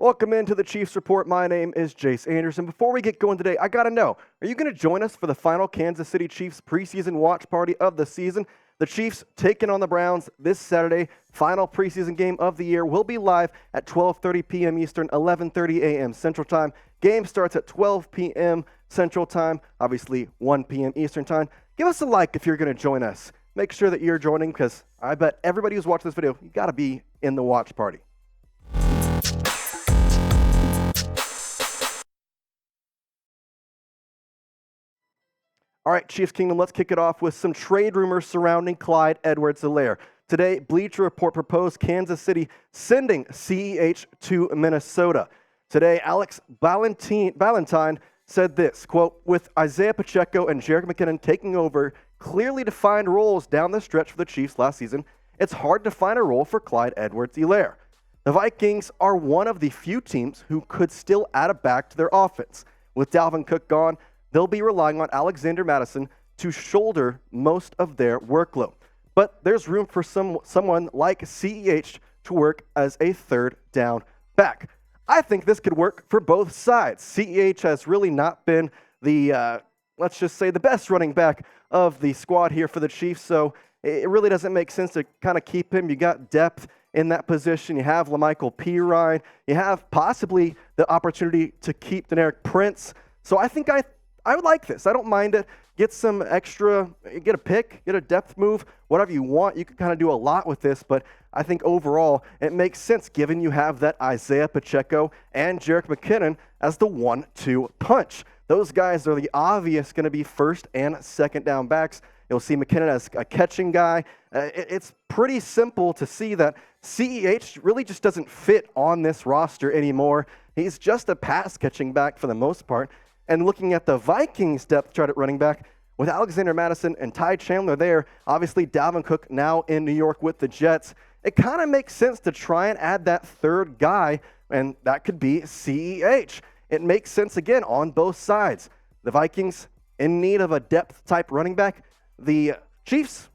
Welcome into the Chiefs Report. My name is Jace Andrews, and before we get going today, I gotta know, are you gonna join us for the final Kansas City Chiefs preseason watch party of the season? The Chiefs taking on the Browns this Saturday. Final preseason game of the year will be live at 12:30 p.m. Eastern, 11:30 a.m. Central Time. Game starts at 12 p.m. Central Time, obviously 1 p.m. Eastern Time. Give us a like if you're going to join us. Make sure that you're joining because I bet everybody who's watching this video, you got to be in the watch party. All right, Chiefs Kingdom, let's kick it off with some trade rumors surrounding Clyde EdwardsHelaire. Today, Bleacher Report proposed Kansas City sending CEH to Minnesota. Today, Alex Ballentine said this, quote, with Isiah Pacheco and Jerick McKinnon taking over clearly defined roles down the stretch for the Chiefs last season, it's hard to find a role for Clyde EdwardsHelaire. The Vikings are one of the few teams who could still add a back to their offense. With Dalvin Cook gone, they'll be relying on Alexander Mattison to shoulder most of their workload. But there's room for someone like CEH to work as a third down back. I think this could work for both sides. CEH has really not been the, let's just say, the best running back of the squad here for the Chiefs, so it really doesn't make sense to kind of keep him. You got depth in that position. You have La'Mical Pirine. You have possibly the opportunity to keep Deneric Prince. So I think I would like this. I don't mind it. Get some extra, get a pick, get a depth move, whatever you want. You can kind of do a lot with this, but I think overall it makes sense given you have that Isiah Pacheco and Jerick McKinnon as the 1-2 punch. Those guys are the obvious going to be first and second down backs. You'll see McKinnon as a catching guy. It's pretty simple to see that CEH really just doesn't fit on this roster anymore. He's just a pass catching back for the most part. And looking at the Vikings depth chart at running back, with Alexander Mattison and Ty Chandler there, obviously Dalvin Cook now in New York with the Jets, it kind of makes sense to try and add that third guy, and that could be CEH. It makes sense, again, on both sides. The Vikings in need of a depth-type running back. The Chiefs,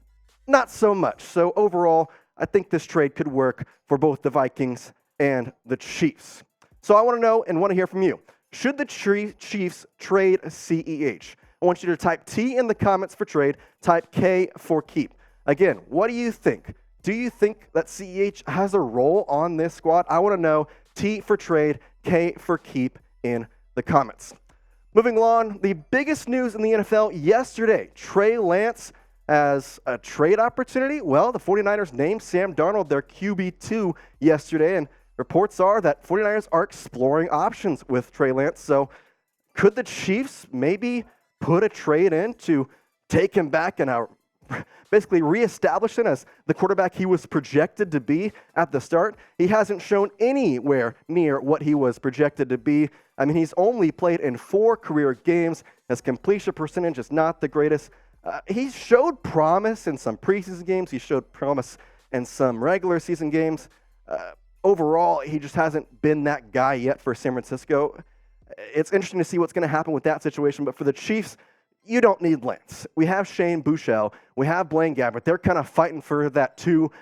not so much. So overall, I think this trade could work for both the Vikings and the Chiefs. So I want to know and want to hear from you. Should the Chiefs trade CEH? I want you to type T in the comments for trade, type K for keep. Again, what do you think? Do you think that CEH has a role on this squad? I want to know. T for trade, K for keep in the comments. Moving along, the biggest news in the NFL yesterday, Trey Lance as a trade opportunity. Well, the 49ers named Sam Darnold their QB2 yesterday, and reports are that 49ers are exploring options with Trey Lance. So could the Chiefs maybe put a trade in to take him back and basically reestablish him as the quarterback he was projected to be at the start? He hasn't shown anywhere near what he was projected to be. I mean, he's only played in 4 career games. His completion percentage is not the greatest. He showed promise in some preseason games. He showed promise in some regular season games. Overall, he just hasn't been that guy yet for San Francisco. It's interesting to see what's going to happen with that situation, but for the Chiefs, you don't need Lance. We have Buechele. We have Blaine Gabbert. They're kind of fighting for that two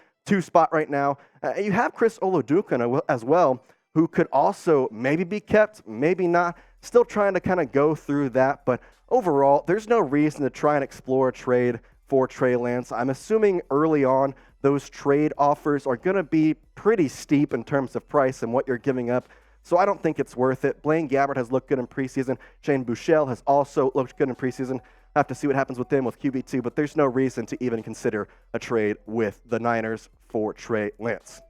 spot right now. You have Chris Oladokun as well, who could also maybe be kept, maybe not. Still trying to kind of go through that, but overall, there's no reason to try and explore a trade for Trey Lance. I'm assuming early on, those trade offers are going to be pretty steep in terms of price and what you're giving up. So I don't think it's worth it. Blaine Gabbert has looked good in preseason. Buechele has also looked good in preseason. Have to see what happens with them with QB2, but there's no reason to even consider a trade with the Niners for Trey Lance.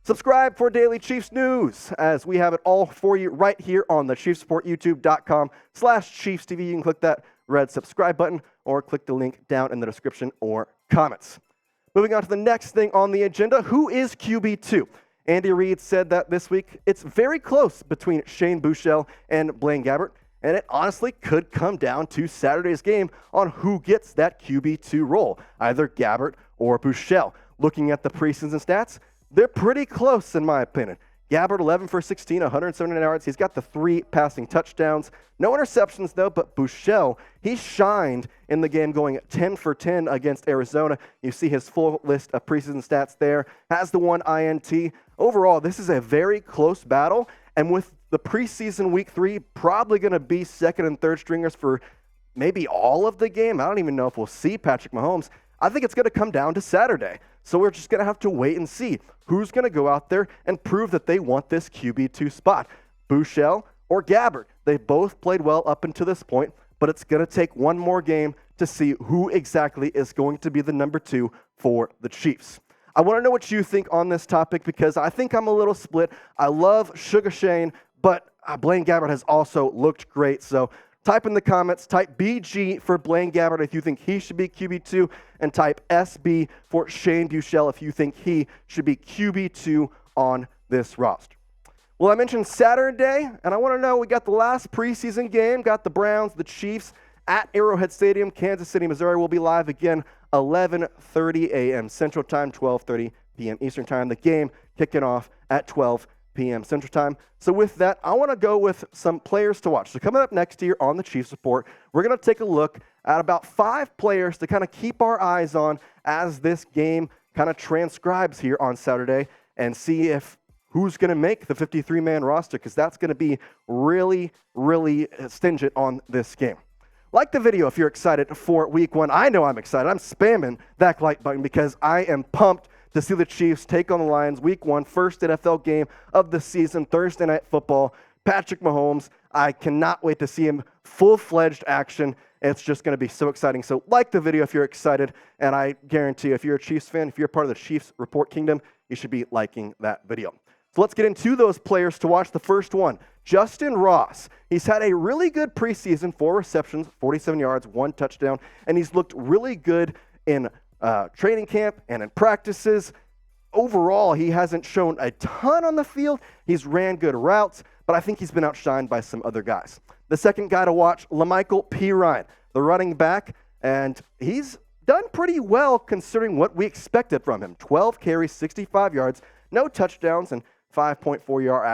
Subscribe for daily Chiefs news, as we have it all for you right here on the Chiefs Report, youtube.com/ChiefsTV. You can click that red subscribe button or click the link down in the description or comments. Moving on to the next thing on the agenda, who is QB2? Andy Reid said that this week it's very close between Buechele and Blaine Gabbert, and it honestly could come down to Saturday's game on who gets that QB2 role, either Gabbert or Buechele. Looking at the preseason stats, they're pretty close in my opinion. Gabbert, 11 for 16, 179 yards. He's got the 3 passing touchdowns. No interceptions, though, but Buechele, he shined in the game going 10 for 10 against Arizona. You see his full list of preseason stats there. Has the 1 INT. Overall, this is a very close battle, And with the preseason week 3 probably going to be second and third stringers for maybe all of the game, I don't even know if we'll see Patrick Mahomes. I think it's going to come down to Saturday. So we're just going to have to wait and see who's going to go out there and prove that they want this QB2 spot. Buechele or Gabbert. They both played well up until this point, but it's going to take one more game to see who exactly is going to be the number 2 for the Chiefs. I want to know what you think on this topic because I think I'm a little split. I love Sugar Shane, but Blaine Gabbert has also looked great. So type in the comments, type BG for Blaine Gabbert if you think he should be QB2, and type SB for Shane Buechele if you think he should be QB2 on this roster. Well, I mentioned Saturday, and I want to know, we got the last preseason game, got the Browns, the Chiefs at Arrowhead Stadium, Kansas City, Missouri. Will be live again, 11:30 a.m. Central Time, 12:30 p.m. Eastern Time. The game kicking off at 12 p.m. Central Time. So with that, I want to go with some players to watch. So coming up next year on the Chiefs Report, we're going to take a look at about 5 players to kind of keep our eyes on as this game kind of transcribes here on Saturday and see if who's going to make the 53-man roster, because that's going to be really, really stringent on this game. Like the video if you're excited for week 1. I know I'm excited. I'm spamming that like button because I am pumped to see the Chiefs take on the Lions week 1, first NFL game of the season, Thursday Night Football. Patrick Mahomes, I cannot wait to see him full-fledged action. It's just going to be so exciting. So like the video if you're excited, and I guarantee if you're a Chiefs fan, if you're part of the Chiefs Report Kingdom, you should be liking that video. So let's get into those players to watch. The first one, Justin Ross. He's had a really good preseason, 4 receptions, 47 yards, 1 touchdown, and he's looked really good in training camp and in practices. Overall, he hasn't shown a ton on the field. He's ran good routes, but I think he's been outshined by some other guys. The second guy to watch, La'Mical Pirine, the running back, and he's done pretty well considering what we expected from him. 12 carries, 65 yards, no touchdowns, and 5.4 yard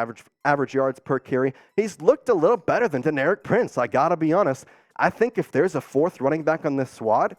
average yards per carry. He's looked a little better than Deneric Prince, I gotta be honest. I think if there's a 4th running back on this squad,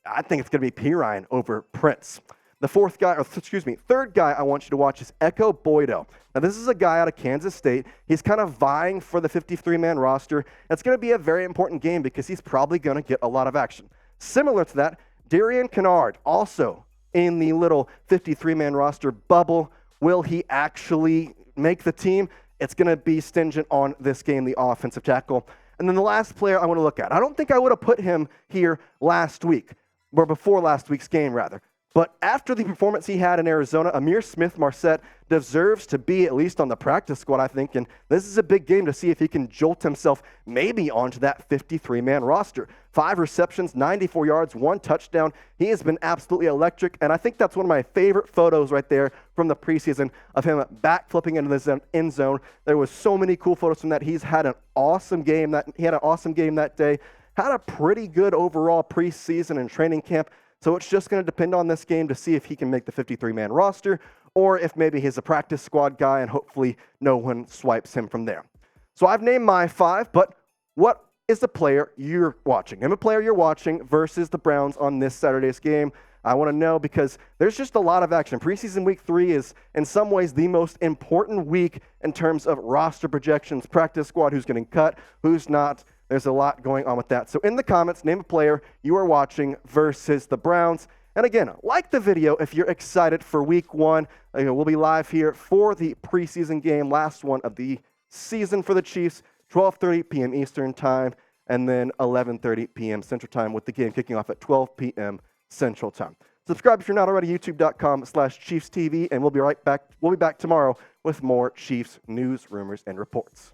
I think it's gonna be Pirine over Prince. The third guy I want you to watch is Echo Boydo. Now, this is a guy out of Kansas State. He's kind of vying for the 53-man roster. It's going to be a very important game because he's probably going to get a lot of action. Similar to that, Darian Kennard, also in the little 53-man roster bubble. Will he actually make the team? It's going to be stringent on this game, the offensive tackle. And then the last player I want to look at. I don't think I would have put him here last week, or before last week's game, rather. But after the performance he had in Arizona, Amir Smith-Marset deserves to be at least on the practice squad, I think. And this is a big game to see if he can jolt himself maybe onto that 53-man roster. 5 receptions, 94 yards, 1 touchdown. He has been absolutely electric. And I think that's one of my favorite photos right there from the preseason of him backflipping into the end zone. There was so many cool photos from that. He's had an awesome game. He had an awesome game that day. Had a pretty good overall preseason and training camp. So it's just going to depend on this game to see if he can make the 53-man roster or if maybe he's a practice squad guy and hopefully no one swipes him from there. So I've named my 5, but what is the player you're watching? Name a player you're watching versus the Browns on this Saturday's game. I want to know because there's just a lot of action. Preseason week 3 is in some ways the most important week in terms of roster projections, practice squad, who's getting cut, who's not. There's a lot going on with that. So in the comments, name a player you are watching versus the Browns. And again, like the video if you're excited for week 1. We'll be live here for the preseason game, last one of the season for the Chiefs, 12:30 p.m. Eastern Time, and then 11:30 p.m. Central Time with the game kicking off at 12 p.m. Central Time. Subscribe if you're not already, youtube.com/ChiefsTV, and we'll be right back. We'll be back tomorrow with more Chiefs news, rumors, and reports.